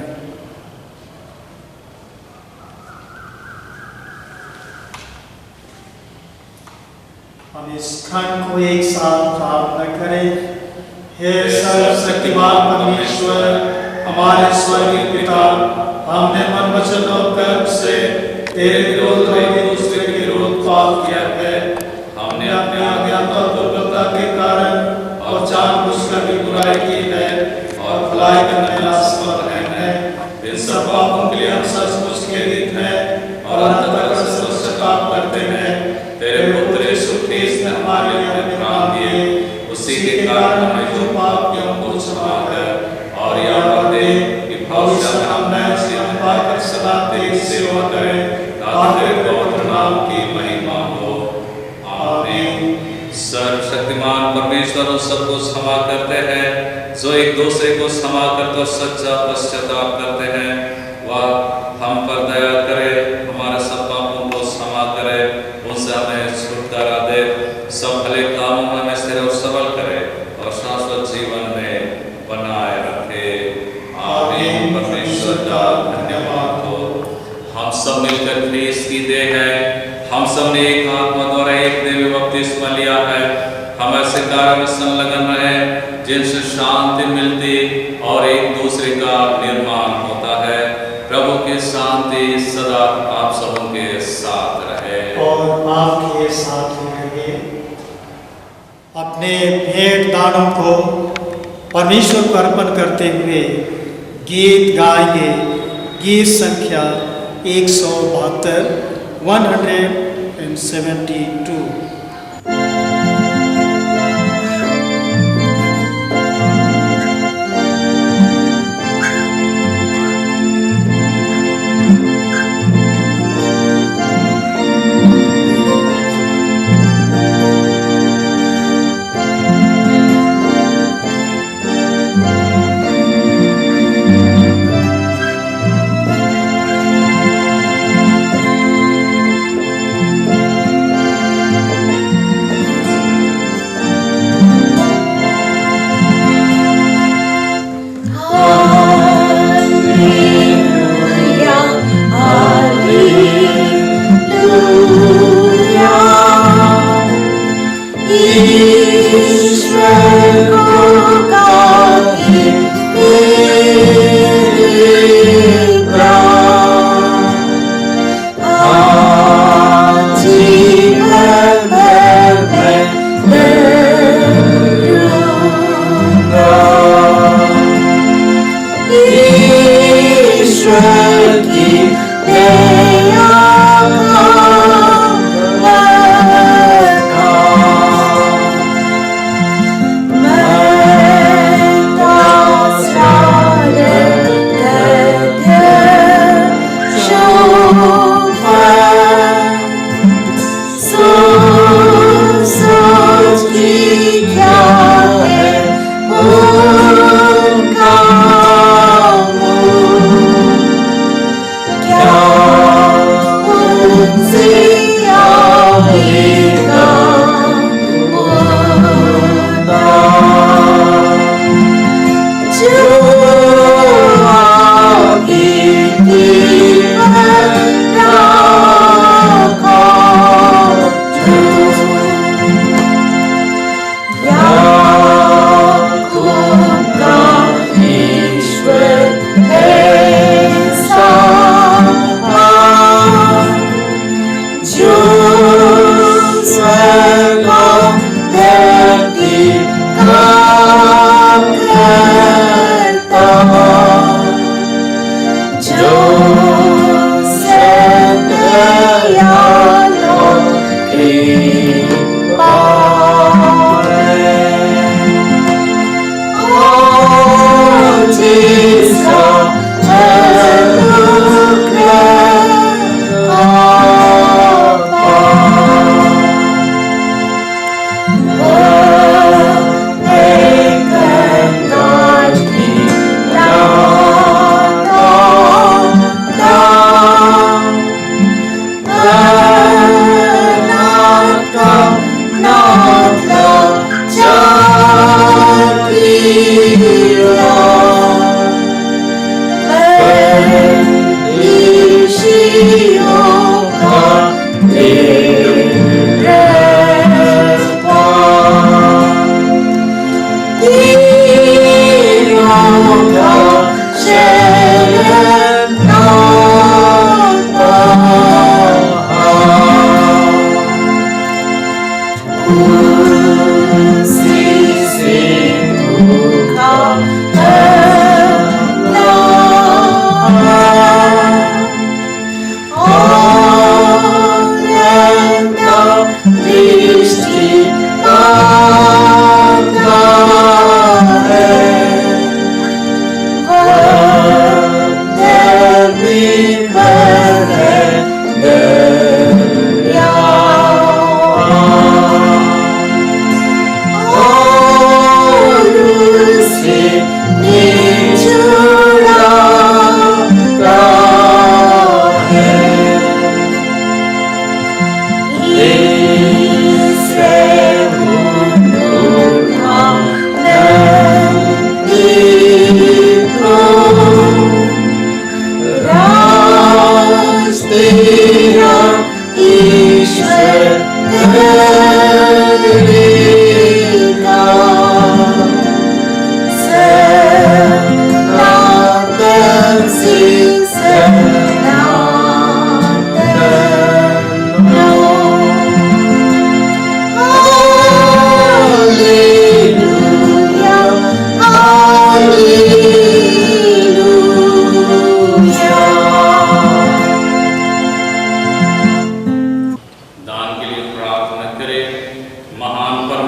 हम इस खंड को एक साथ प्रार्थना करें। हे सर्वशक्तिमान परमेश्वर, हमारे स्वर्गीय पिता, हमने मन वचन और कर्म से तेरे विरोध और एक दूसरे के विरोध पाप किया है। हमने अपने अज्ञानता और दुर्बलता के कारण और जानबूझकर भी बुराई की है और भलाई करने में असमर्थ हैं। इन सब पापों के लिए हम सचमुच खेदित हैं और अंततः पश्चाताप करते हैं। तेरे पुत्र यीशु ख्रीस्त ने हमारे लिए अपने प्राण दिए, उसी के कारण हमें जो पाप किए उनको क्षमा कर और याद दे कि भविष्य में हम नए जीवन पाकर सदा तेरी सेवा करें, ताकि तेरे पवित्र नाम की महिमा हो। आमीन। सर्वशक्तिमान परमेश्वर उन सबको क्षमा करते हैं जो एक दूसरे को क्षमा करते सच्चा पश्चाताप करते हैं। वह हम पर दया करे, हमारे सब पापों को क्षमा करे, उनसे हमें छुटकारा दे, सब भले कामों में हमें स्थिर और सबल करे और शाश्वत जीवन में बनाए रखे। आमीन। परमेश्वर का धन्यवाद हो। हम सब मिलकर ख्रीस्त की देह है। हम सब ने एक आत्मा द्वारा एक देह में बपतिस्मा लिया है। हम ऐसे कार्य में संलग्न रहे जिनसे शांति मिलती और एक दूसरे का निर्माण होता है। प्रभु की शांति सदा आप सबों के साथ रहे और आपके साथ रहे। अपने भेंट दानों को परमेश्वर को अर्पण करते हुए गीत गाएंगे। गीत संख्या 172 172।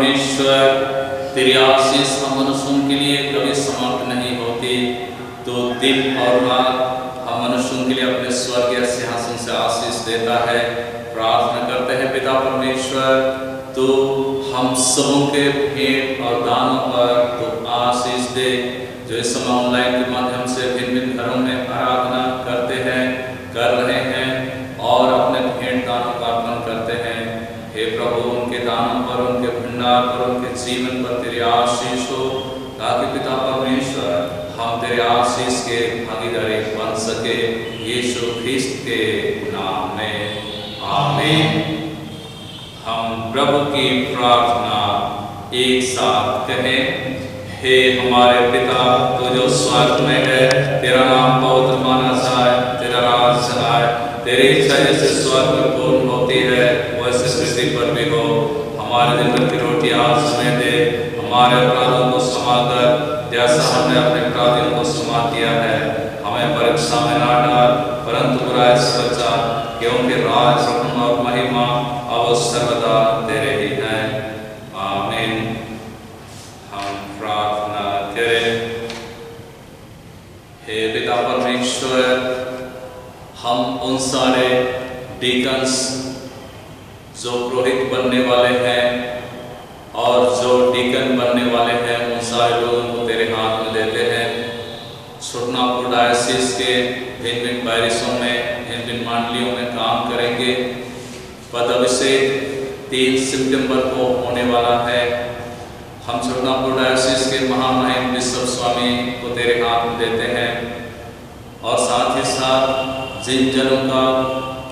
परमेश्वर, तेरी आशीष हम मनुष्यों के लिए कभी समाप्त नहीं होती। तो दिन और रात हम मनुष्यों के लिए अपने स्वर्गीय सिंहासन से आशीष देता है। प्रार्थना करते हैं पिता परमेश्वर, तो हम सबों के भेंट और दानों पर तो आशीष दे, जो इस समय ऑनलाइन के माध्यम से भिन्न भिन्न घरों में आराधना करते हैं, कर रहे हैं और अपने भेंट दानों का अर्पण करते हैं। हे प्रभु, उनके दानों पर, उनके भंडार पर, उनके जीवन पर तेरी आशीष हो, ताकि पिता परमेश्वर हम तेरे आशीष के भागीदारी बन सके। यीशु ख्रिस्त के नाम में आमीन। हम प्रभु की प्रार्थना एक साथ कहें। हे हमारे पिता, तू जो स्वर्ग में है, तेरा नाम पवित्र माना जाए, तेरा राज आए, तेरी इच्छा जैसे स्वर्ग में पूर्ण होती है वैसे पृथ्वी पर भी हो। हमारे दिन की रोटी आज हमें दे, हमारे अपराधों को क्षमा कर जैसा हमने अपने अपराधियों को क्षमा किया है। हमें परीक्षा में ना डाल, परंतु बुराई से बचा, क्योंकि राज, हुक्म और महिमा अब सर्वदा तेरे ही हैं। आमीन। हम प्रार्थना करें। हे पिता परमेश्वर, हम उन सारे डीकन्स जो पुरोहित बनने वाले हैं और जो डीकन बनने वाले हैं, उन सारे लोगों को तेरे हाथ में देते हैं। छोटनापुर डायसिस के भिन्न भिन्न पैरिशों में, भिन्न भिन्न मंडलियों में काम करेंगे। पद अभिषेक 3 सितंबर को होने वाला है। हम छोटनापुर डायसिस के महामहिम बिशप स्वामी को तेरे हाथ में देते हैं और साथ ही साथ जिन जनों का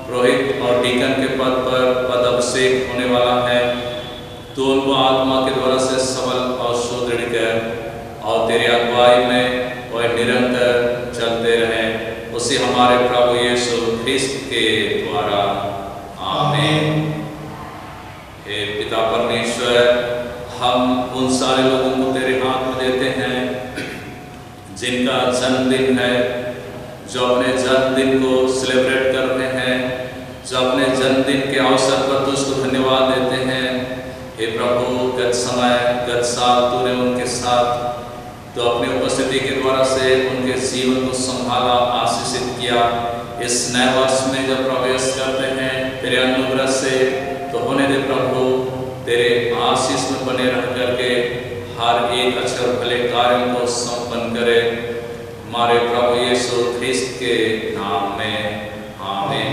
पुरोहित और डीकन के पद पर पद अभिषेक होने वाला है, तो उनको आत्मा के द्वारा से सबल और सुदृढ़ कर और तेरी अगुवाई में वह निरंतर चलते रहे, उसी हमारे प्रभु यीशु ख्रिस्त के द्वारा। आमीन। हे पिता परमेश्वर, हम उन सारे लोगों को तेरे हाथ में देते हैं जिनका जन्मदिन है, जो अपने जन्मदिन को सेलिब्रेट कर रहे हैं, जो अपने जन्मदिन के अवसर पर तुझको धन्यवाद देते हैं। हे प्रभु, गत समय, गत साल तूने उनके साथ तो अपनी उपस्थिति के द्वारा से उनके जीवन को संभाला, आशीषित किया। इस नए वर्ष में जब प्रवेश करते हैं तेरे अनुग्रह से, तो होने दे प्रभु, तेरे आशीष में बने रह करके हर एक अच्छे और भले कार्य को संपन्न करे। हमारे प्रभु यीशु ख्रिस्त के नाम में आमीन।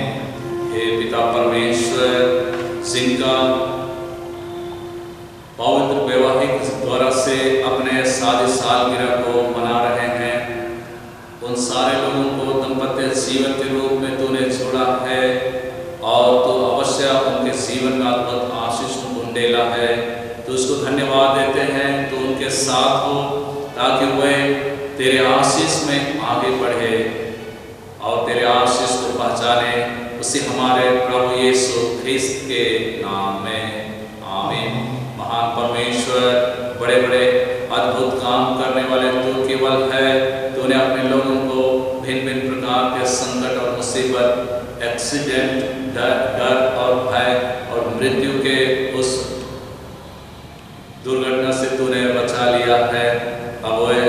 हे पिता परमेश्वर, जिनका पवित्र वैवाहिक द्वारा से अपने शादी सालगिरह को मना रहे हैं, उन सारे लोगों को दाम्पत्य जीवन के रूप में तूने जोड़ा है और तो अवश्य उनके जीवन में अद्भुत आशीष बुंदेला है। तो उसको धन्यवाद देते हैं, तो उनके साथ हो, ताकि वह तेरे आशीष में आगे बढ़े और तेरे आशीष को पहचाने, उसी हमारे प्रभु यीशु ख्रिस्त के नाम में आमीन। महान परमेश्वर, बड़े बड़े अद्भुत काम करने वाले तू केवल है। तूने अपने लोगों को भिन्न भिन्न प्रकार के संकट और मुसीबत, एक्सीडेंट, डर और भय और मृत्यु के उस दुर्घटना से तूने बचा लिया है। अब वह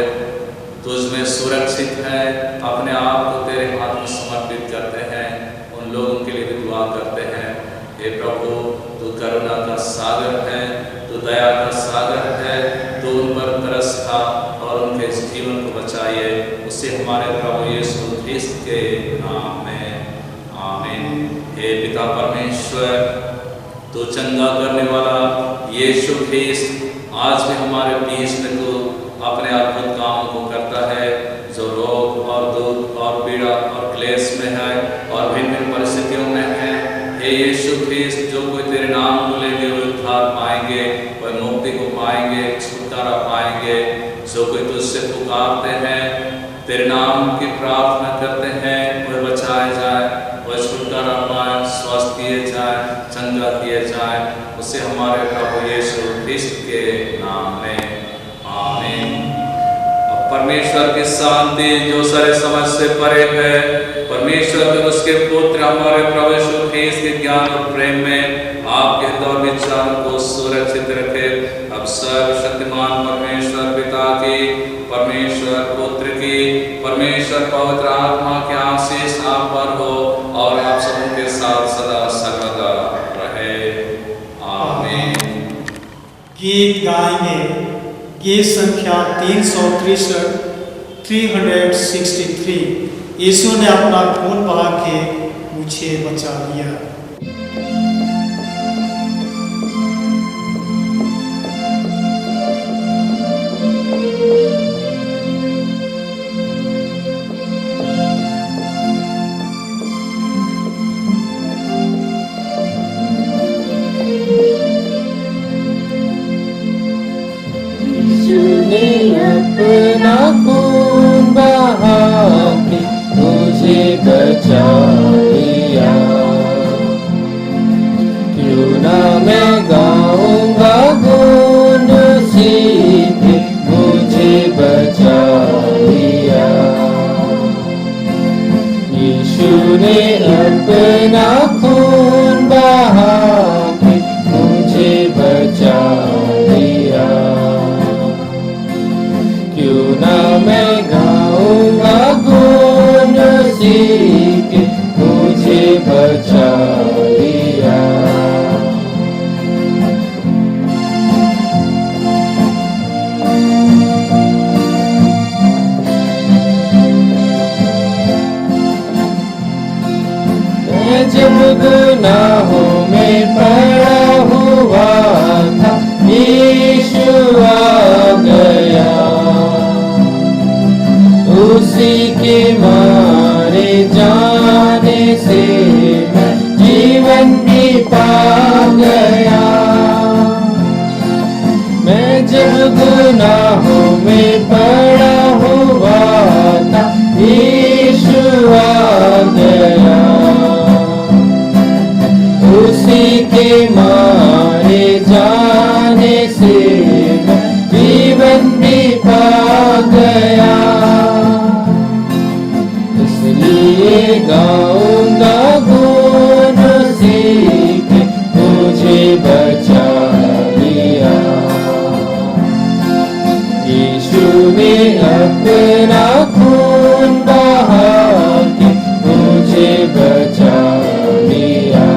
तुझ में सुरक्षित है। अपने आप को तेरे हाथ में समर्पित करते हैं, उन लोगों के लिए भी दुआ करते हैं। हे प्रभु, तू करुणा का सागर है, तू दया का सागर है, तू उन पर तरस खा और उनके जीवन को बचाइए, उससे हमारे प्रभु यीशु ख्रिस्त के नाम में आमीन। हे पिता परमेश्वर, तू चंगा करने वाला यीशु ख्रिस्त, आज भी हमारे बीच में तू अपने अद्भुत कामों को करता है। जो रोग और दुख और पीड़ा और क्लेश में है और भिन्न भिन्न परिस्थितियों में है, हे यीशु ख्रिस्त, जो कोई तेरे नाम को लेंगे वे उद्धार पाएंगे, वह मुक्ति को पाएंगे, छुटकारा पाएंगे। जो कोई तुझसे पुकारते हैं, तेरे नाम की प्रार्थना करते हैं, वह बचाए जाए, वह छुटकारा पाए, स्वस्थ किए जाए, चंगा किए जाए, उससे हमारे प्रभु यीशु ख्रिस्त के नाम में आमीन। परमेश्वर की शांति जो सारे समझ से परे है, परमेश्वर के उसके पुत्र हमारे प्रभु यीशु ख्रिस्त के ज्ञान और प्रेम में आपके हृदय और विचारों को सुरक्षित रखे। सर्वशक्तिमान परमेश्वर पिता की, परमेश्वर पुत्र की, परमेश्वर पवित्र आत्मा की आशीष आप पर हो और आप सबों के साथ सदा सर्वदा रहे। आमीन। गीत गाएंगे गीत संख्या 363 यीशु ने अपना खून बहा के मुझे बचा लिया। अपना खून बहा के मुझे बचा लिया। क्यों ना मैं गाऊंगा गुण सीख मुझे बचा लिया। यीशु ने अपना खून बहा के मुझे बचा लिया। क्यों ना मैं गाऊंगा गुण सीख मुझे बचा लिया। मैं जब गुनाहों में पड़ा हुआ था, यीशु आ गया। उसी के मारे जाने से मैं जीवन भी पा गया। मैं जब गुनाहों में पड़ा हुआ था, यीशु आ गया। उसी के मारे जाने से मैं जीवन भी पा गया। इसलिए गाऊंगा गुण सीख मुझे बचा लिया। यीशु ने अपना खून बहा के मुझे बचा लिया।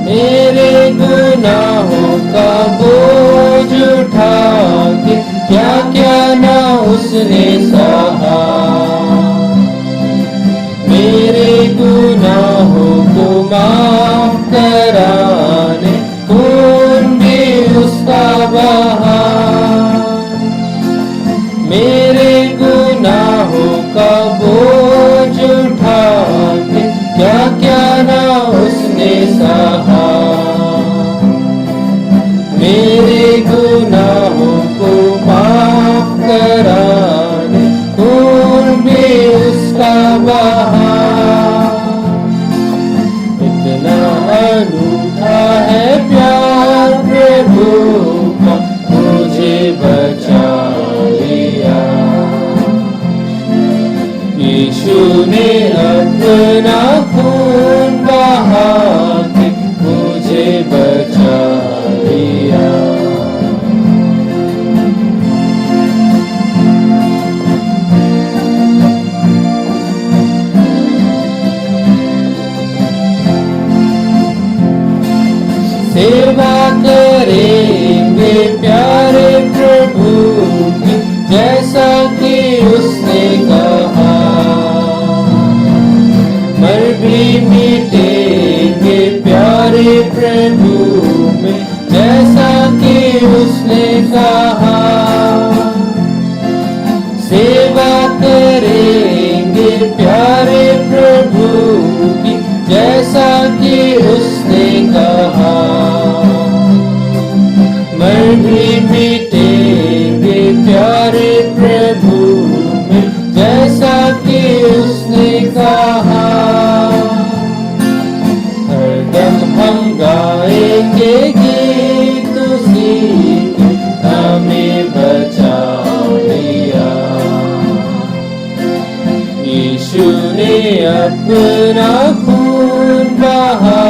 मेरे गुनाहों का बोझ उठा के क्या क्या ना उसने सहा। मेरे गुनाहों को माफ कराने खून भी उसका बहा। मेरे गुनाहों का बोझ उठा के क्या क्या ना उसने सहा। मेरे गुनाहों को माफ कराने खून भी उसका बहा। इतना अनूठा है प्यार प्रभु का, मुझे बचा लिया। यीशु ने अपना खून बहा के मुझे बचा लिया। सेवा करेंगे प्यारे प्रभु की, जैसा कि उसने कहा। मर भी मिटेंगे प्यारे प्रभु में, जैसा कि उसने कहा। सेवा करेंगे प्यारे प्रभु की, जैसा कि उसने कहा। मर भी मिटेंगे प्यारे प्रभु में, जैसा कि उसने कहा। हरदम हम गाएंगे गीत उसी के, हमें बचा लिया। ने अपना खून बहा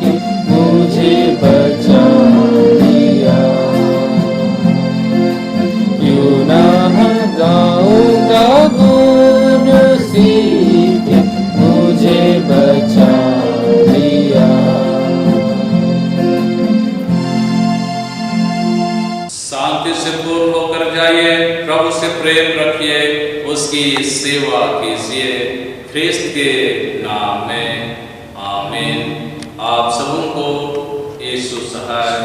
के मुझे बचा लिया। क्यों ना गाऊंगा गुण उसी के, मुझे बचा लिया। शांति से पूर्ण होकर जाइए, प्रभु से प्रेम रखिए, उसकी सेवा कीजिए, ख्रिस्त के नाम में आमीन। आप सबों को यीशु सहाय